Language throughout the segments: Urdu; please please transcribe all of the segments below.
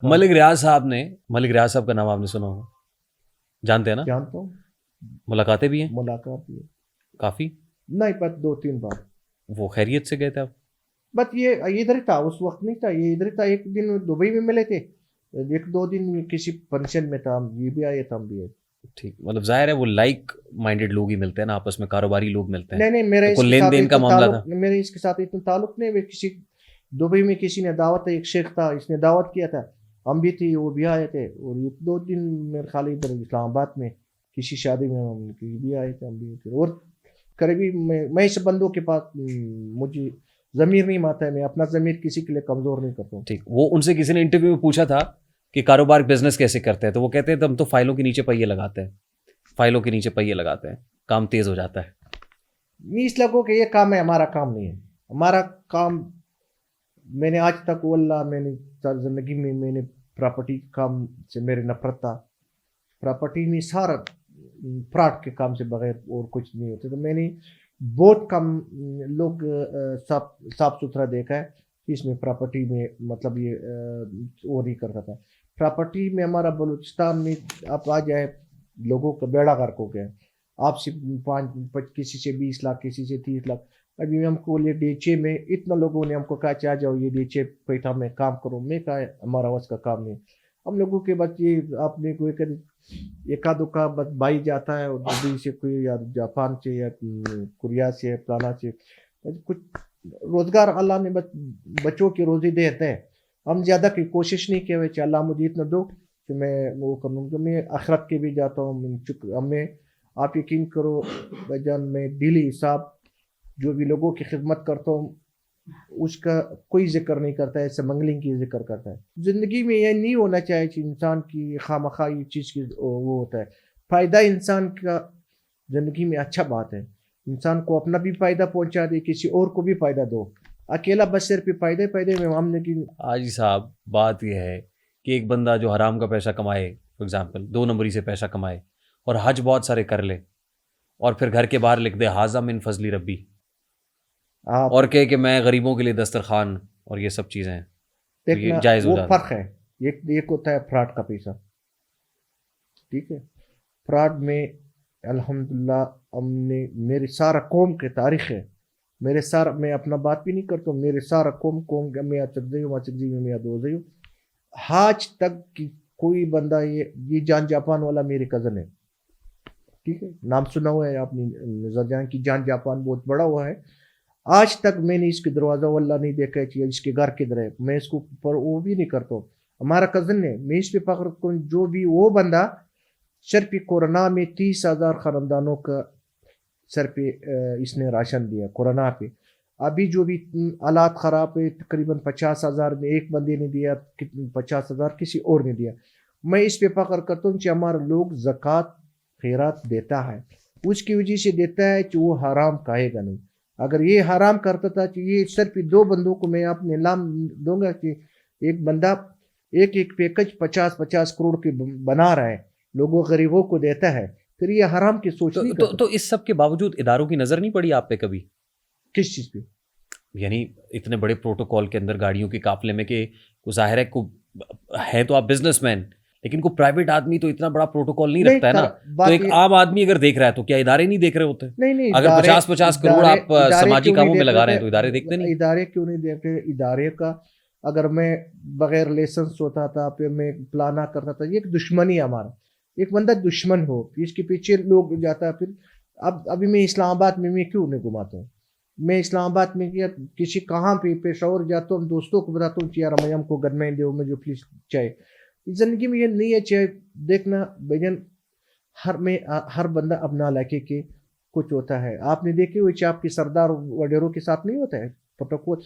ملک ریاض صاحب کا نام آپ نے سنا ہوگا, جانتے ہیں نا؟ جانتا ہوں, ملاقاتیں بھی ہیں ملاقات بھی ہے کافی. نہیں, بس 2-3 بار. وہ خیریت سے گئے تھے آپ؟ بس یہ ادھر ہی تھا اس وقت, نہیں تھا یہ ادھر ہی تھا. ایک دن دبئی میں ملے تھے, 1-2 دن کسی فنکشن میں تھا, یہ بھی آئے تھا, ہم بھی آئے. ٹھیک, مطلب ظاہر ہے وہ لائک مائنڈیڈ لوگ ہی ملتے ہیں نا آپس میں, کاروباری لوگ ملتے ہیں. نہیں, میرا اس کوئی کے لین ساتھ دین کا اتنا معاملہ تھا؟ تعلق, میرے اس کے ساتھ اتنا تعلق نہیں. کسی دبئی میں کسی نے دعوت, ایک شیخ تھا, اس نے دعوت کیا تھا, ہم بھی تھے, وہ بھی آئے تھے. اور 1-2 دن میرے خیال ادھر اسلام آباد میں کسی شادی میں ہم بھی آئے تھے, ہم بھی تھے. اور قریبی میں اس بندوں کے پاس مجھے ضمیر نہیں ماتا ہے, میں اپنا ضمیر کسی کے لیے کمزور نہیں کرتا ہوں. ٹھیک, وہ ان سے کسی نے انٹرویو میں پوچھا تھا کہ کاروبار بزنس کیسے کرتے ہیں, تو وہ کہتے ہیں ہم تو فائلوں کے نیچے پہیے لگاتے ہیں, کام تیز ہو جاتا ہے. اس لوگوں کہ یہ کام ہے, ہمارا کام نہیں ہے. ہمارا کام, میں نے آج تک واللہ میں نے زندگی میں نے پراپرٹی کام سے میرے نفرت تھا. پراپرٹی میں سارا فراڈ کے کام سے بغیر اور کچھ نہیں ہوتے. تو میں نے بہت کم لوگ صاف ستھرا دیکھا ہے اس میں پراپرٹی میں, مطلب یہ وہ نہیں کرتا تھا. پراپرٹی میں ہمارا بلوچستان میں آپ آ جائے, لوگوں کا بیڑا غرق ہو گیا. آپ سے کسی سے 20 لاکھ, کسی سے 30 لاکھ. ابھی ہم کو یہ ڈیچے میں اتنا لوگوں نے ہم کو کہا چاہ جاؤ یہ ڈیچے پیٹھا میں کام کرو. میں کہا ہمارا وس کا کام نہیں. ہم لوگوں کے بچے آپ نے کوئی ایک آدھو کا بھائی جاتا ہے, اور دبئی سے کوئی, یا جاپان سے, یا کوریا سے, پلانا سے, کچھ روزگار اللہ نے بچوں کی روزی دیتے ہیں. ہم زیادہ کی کوشش نہیں کیا ہوئے, اللہ مجھے اتنا دو کہ میں وہ کروں. کہ میں آخرت کے بھی جاتا ہوں. ہمیں آپ یقین کرو بھائی جان, میں ڈیلی حساب جو بھی لوگوں کی خدمت کرتا ہوں اس کا کوئی ذکر نہیں کرتا ہے, ایسے منگلنگ کی ذکر کرتا ہے. زندگی میں یہ نہیں ہونا چاہیے کہ انسان کی خواہ یہ چیز کی وہ ہوتا ہے. فائدہ انسان کا زندگی میں اچھا بات ہے. انسان کو اپنا بھی فائدہ پہنچا دے, کسی اور کو بھی فائدہ دو. اکیلا بس صرف فائدے میں ہم نے کی. حاجی صاحب بات یہ ہے کہ ایک بندہ جو حرام کا پیسہ کمائے, فار ایگزامپل 2 نمبری سے پیسہ کمائے اور حج بہت سارے کر لے, اور پھر گھر کے باہر لکھ دے حاذا من فضلی ربی, اور کہے کہ میں غریبوں کے لیے دسترخوان اور یہ سب چیزیں ہیں, تو یہ دیکھنا جائز ہو وہ جاتا ہے. فرق ہے. ایک ہوتا ہے فراڈ کا پیسہ, ٹھیک ہے. فراڈ میں الحمدللہ ہم نے, میری سارا قوم کے تاریخ ہے, میرے سارا, میں اپنا بات بھی نہیں کرتا ہوں, میرے سارا قوم میں چکزی میں دو زیو آج تک کی کوئی بندہ, یہ جان جاپان والا میرے کزن ہے, ٹھیک ہے, نام سنا ہوا ہے آپ نے, نظر جان کی جان جاپان بہت بڑا ہوا ہے. آج تک میں نے اس کے دروازہ واللہ نہیں دیکھا ہے اس کے گھر کدھر ہے. میں اس کو پر وہ بھی نہیں کرتا ہوں, ہمارا کزن ہے, میں اس پہ فخر کرتا ہوں. جو بھی وہ بندہ سر پہ کورونا میں 30,000 خاندانوں کا سر پہ اس نے راشن دیا کورونا پہ. ابھی جو بھی حالات خراب ہے, تقریباً 50,000 میں ایک بندے نے دیا, 50,000 کسی اور نے دیا. میں اس پہ فخر کرتا ہوں کہ ہمارا لوگ زکوٰۃ خیرات دیتا ہے, اس کی وجہ سے دیتا ہے کہ وہ حرام کھائے گا نہیں. اگر یہ حرام کرتا تھا کہ یہ صرف 2 بندوں کو میں اپنے نام دوں گا کہ ایک بندہ ایک پیکج 50 کروڑ کے بنا رہا ہے, لوگوں غریبوں کو دیتا ہے, پھر یہ حرام کی سوچ نہیں کرتا. تو اس سب کے باوجود اداروں کی نظر نہیں پڑی آپ پہ کبھی؟ کس چیز پہ؟ یعنی اتنے بڑے پروٹوکول کے اندر گاڑیوں کے قافلے میں, کہ ظاہر ہے تو آپ بزنس مین, لیکن کوئی پرائیویٹ آدمی تو اتنا بڑا پروٹوکول نہیں رکھتا ہے نا. تو ایک عام آدمی اگر دیکھ رہا ہے تو کیا ادارے نہیں دیکھ رہے ہوتے؟ نہیں, اگر 50 کروڑ آپ سماجی کاموں میں لگا رہے ہیں تو ادارے دیکھتے نہیں. ادارے کیوں نہیں دیکھتے؟ ادارے کا اگر میں بغیر لائسنس ہوتا تھا, پھر میں پلانا کرتا تھا, یہ ایک دشمنی ہمارا. ایک بندہ دشمن ہو, اس کے پیچھے لوگ جاتا ہے. پھر ابھی میں اسلام آباد میں کیوں نہیں گھماتا ہوں؟ میں اسلام آباد میں کیا کسی کہاں پہ پشاور جاتا ہوں, دوستوں کو بتاتا ہوں کہ یار ہم کو گنمین دے مجھے پلیز چاہیے. زندگی میں یہ نہیں ہے چاہے. دیکھنا بھجن, ہر بندہ اپنا علاقے کے کچھ ہوتا ہے. آپ نے دیکھے ہوئے آپ کے سردار وڈیروں کے ساتھ نہیں ہوتا ہے پروٹوکول,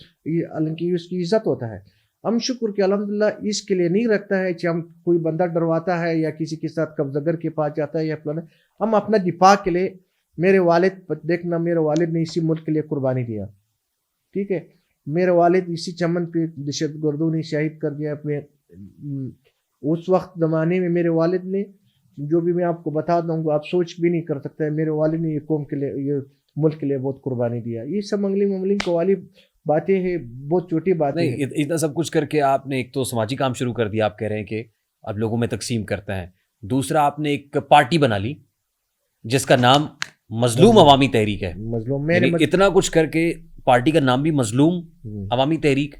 اس کی عزت ہوتا ہے. ہم شکر کہ الحمدللہ اس کے لیے نہیں رکھتا ہے کہ ہم کوئی بندہ ڈرواتا ہے یا کسی کے ساتھ قبضگر کے پاس جاتا ہے یا فلانا. ہم اپنا دفاع کے لیے, میرے والد دیکھنا, میرے والد نے اسی ملک کے لیے قربانی دیا, ٹھیک ہے. میرے والد اسی چمن پہ دہشت گردوں نے شہید کر دیا. اپنے اس وقت زمانے میں میرے والد نے, جو بھی میں آپ کو بتا دوں گا آپ سوچ بھی نہیں کر سکتے, میرے والد نے یہ قوم کے لیے, یہ ملک کے لیے بہت قربانی دیا. یہ سب منگلنگ کو والی باتیں ہیں, بہت چھوٹی باتیں ہیں. نہیں, اتنا سب کچھ کر کے آپ نے ایک تو سماجی کام شروع کر دیا, آپ کہہ رہے ہیں کہ اب لوگوں میں تقسیم کرتے ہیں. دوسرا آپ نے ایک پارٹی بنا لی جس کا نام مظلوم عوامی تحریک ہے. مظلوم یعنی اتنا کچھ کر کے پارٹی کا نام بھی مظلوم عوامی تحریک,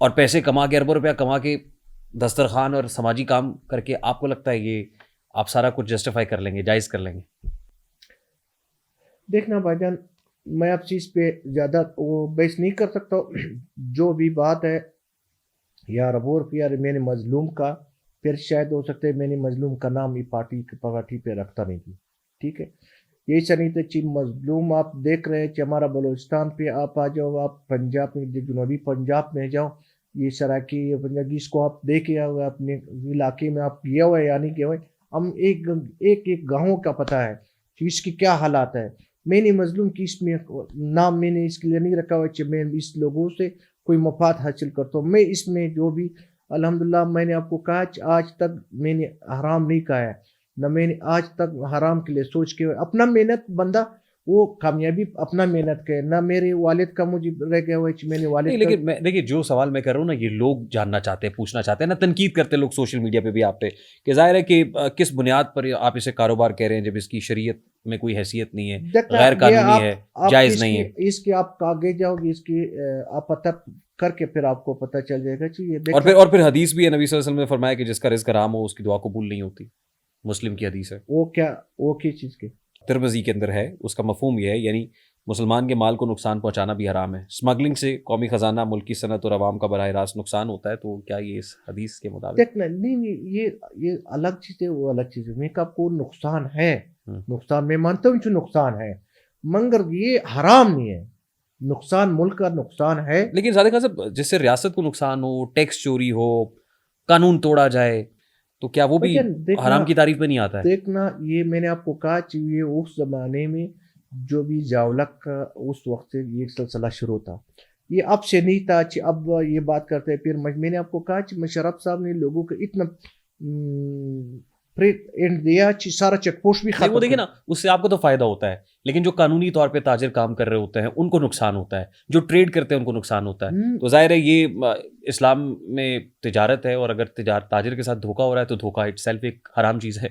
اور پیسے کما کے, اربوں روپیہ کما کے, دسترخوان اور سماجی کام کر کے, آپ کو لگتا ہے یہ آپ سارا کچھ جسٹیفائی کر لیں گے, جائز کر لیں گے؟ دیکھنا بھائی جان, میں اب چیز پہ زیادہ وہ بحث نہیں کر سکتا. جو بھی بات ہے یا ربور یا میں نے مظلوم کا, پھر شاید ہو سکتا ہے میں نے مظلوم کا نام یہ پارٹی پہ رکھتا نہیں تھی. ٹھیک ہے, یہی سنی تو چیز مظلوم آپ دیکھ رہے ہیں. ہمارا بلوچستان پہ آپ آ جاؤ, آپ پنجاب میں, جنوبی پنجاب میں جاؤ, یہ سراکی پنجابی اس کو آپ دیکھے ہوئے اپنے علاقے میں, آپ گیا ہوئے یا نہیں گیا ہوئے, ہم ایک گاؤں کا پتہ ہے کہ اس کی کیا حالات ہے. میں نے مظلوم کی اس میں نام میں نے اس کے لیے نہیں رکھا ہوا کہ میں اس لوگوں سے کوئی مفاد حاصل کرتا ہوں. میں اس میں جو بھی الحمدللہ, میں نے آپ کو کہا آج تک میں نے حرام نہیں کہا ہے, نہ میں نے آج تک حرام کے لیے سوچ کے. اپنا محنت بندہ وہ کامیابی اپنا محنت کے, نہ میرے والد کا مجھے رہ گیا ہوا کہ میں نے والد. لیکن دیکھیے جو سوال میں کر رہا ہوں نا, یہ لوگ جاننا چاہتے ہیں, پوچھنا چاہتے ہیں نا, تنقید کرتے ہیں لوگ سوشل میڈیا پہ بھی آپ پہ, کہ ظاہر ہے کہ کس بنیاد پر آپ اسے کاروبار کہہ رہے ہیں جب اس کی شریعت میں کوئی حیثیت نہیں ہے, غیر قانونی ہے, جائز نہیں ہے. اس کی آپ آگے جاؤ گے, اس کی آپ پتہ کر کے پھر آپ کو پتہ چل جائے گا. اور پھر حدیث بھی ہے, نبی صلی اللہ علیہ وسلم نے فرمایا کہ جس کا رزق حرام ہو اس کی دعا قبول نہیں ہوتی. مسلم کی حدیث ہے. وہ کس چیز کی؟ ترمذی کے اندر ہے. اس کا مفہوم یہ ہے, یعنی مسلمان کے مال کو نقصان پہنچانا بھی حرام ہے. اسمگلنگ سے قومی خزانہ, ملکی صنعت اور عوام کا براہ راست نقصان ہوتا ہے. تو کیا یہ اس حدیث کے مطابق؟ دیکھنا نہیں, یہ الگ چیز ہے, وہ الگ چیز ہے. میں آپ کو نقصان ہے, نقصان میں مانتا ہوں کہ نقصان ہے, مگر یہ حرام نہیں ہے. نقصان ملک کا نقصان ہے. لیکن زیادہ صاحب, جس سے ریاست کو نقصان ہو, ٹیکس چوری ہو, قانون توڑا جائے, تو کیا وہ بھی حرام کی تعریف میں نہیں آتا ہے؟ دیکھنا, یہ میں نے آپ کو کہا کہ یہ اس زمانے میں جو بھی جاولک کا اس وقت سے یہ سلسلہ شروع تھا, یہ اب سے نہیں تھا کہ اب یہ بات کرتے ہیں. پھر میں نے آپ کو کہا کہ مشرف صاحب نے لوگوں کو اتنا دیا کہ سارا چیک پوسٹ بھی ختم. وہ دیکھیں نا, اس سے آپ کو تو فائدہ ہوتا ہے, لیکن جو قانونی طور پہ تاجر کام کر رہے ہوتے ہیں ان کو نقصان ہوتا ہے, جو ٹریڈ کرتے ہیں ان کو نقصان ہوتا ہے. تو ظاہر ہے یہ اسلام میں تجارت ہے, اور اگر تاجر کے ساتھ دھوکہ ہو رہا ہے تو دھوکہ اٹ سیلف ایک حرام چیز ہے.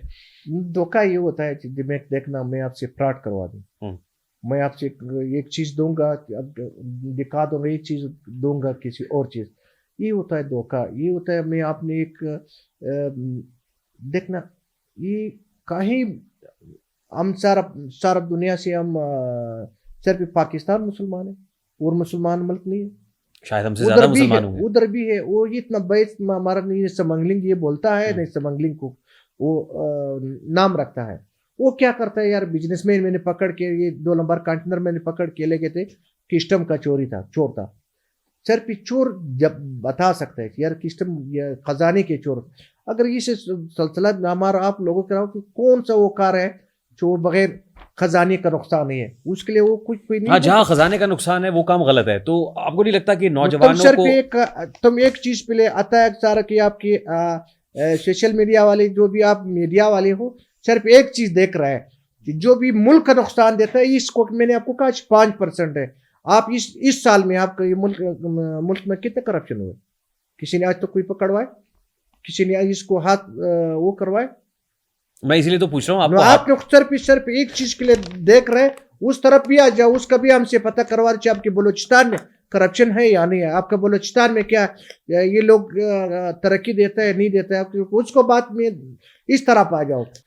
دھوکہ یہ ہوتا ہے کہ میں دیکھنا, میں آپ سے فراڈ کروا دوں, میں آپ سے ایک چیز دوں گا, دکھا دوں گا ایک چیز, دوں گا کسی اور چیز. یہ ہوتا ہے دھوکہ. یہ ہوتا ہے میں آپ نے ایک دیکھنا, یہ کہیں ہم سارا دنیا سے ہم صرف پاکستان مسلمان ہیں اور مسلمان ملک نہیں ہے. شاید ہم سے زیادہ مسلمان ہوں گے. ادھر بھی ہے. وہ اتنا بیس ہمارا نہیں, سمگلنگ یہ بولتا ہے, نہیں سمگلنگ کو وہ نام رکھتا ہے. وہ کیا کرتا ہے یار, بزنس مین میں نے پکڑ کے, یہ 2 نمبر کنٹینر میں نے پکڑ کے لے گئے تھے, کسٹم کا چور تھا. صرف چور جب بتا سکتا ہے کہ یار کسٹم یا خزانے کے چور. اگر یہ سلسلہ ہمارا آپ لوگوں کے کہ کون سا وہ کار ہے جو بغیر خزانے کا نقصان نہیں ہے, اس کے لیے وہ کچھ کوئی نہیں. ہاں, جہاں خزانے کا نقصان ہے وہ کام غلط ہے. تو آپ کو نہیں لگتا کہ نوجوانوں کو تم ایک چیز پہ لے آتا ہے سارا کہ آپ کی سوشل میڈیا والے, جو بھی آپ میڈیا والے ہو, صرف ایک چیز دیکھ رہا ہے کہ جو بھی ملک کا نقصان دیتا ہے, اس کو میں نے آپ کو کہا 5% ہے. آپ اس سال میں آپ کا یہ ملک میں کتنے کرپشن ہوئے؟ کسی نے آج تک کوئی پکڑوائے؟ کسی نے اس کو ہاتھ وہ کروائے؟ میں اسی لیے تو پوچھ رہا ہوں آپ نے صرف ایک چیز کے لیے دیکھ رہے, اس طرف بھی آ جاؤ, اس کا بھی ہم سے پتہ کروا رہے آپ کے بلوچستان میں کرپشن ہے یا نہیں ہے. آپ کا بلوچستان میں کیا یہ لوگ ترقی دیتا ہے نہیں دیتا ہے, اس کو بات میں اس طرف آ جاؤ.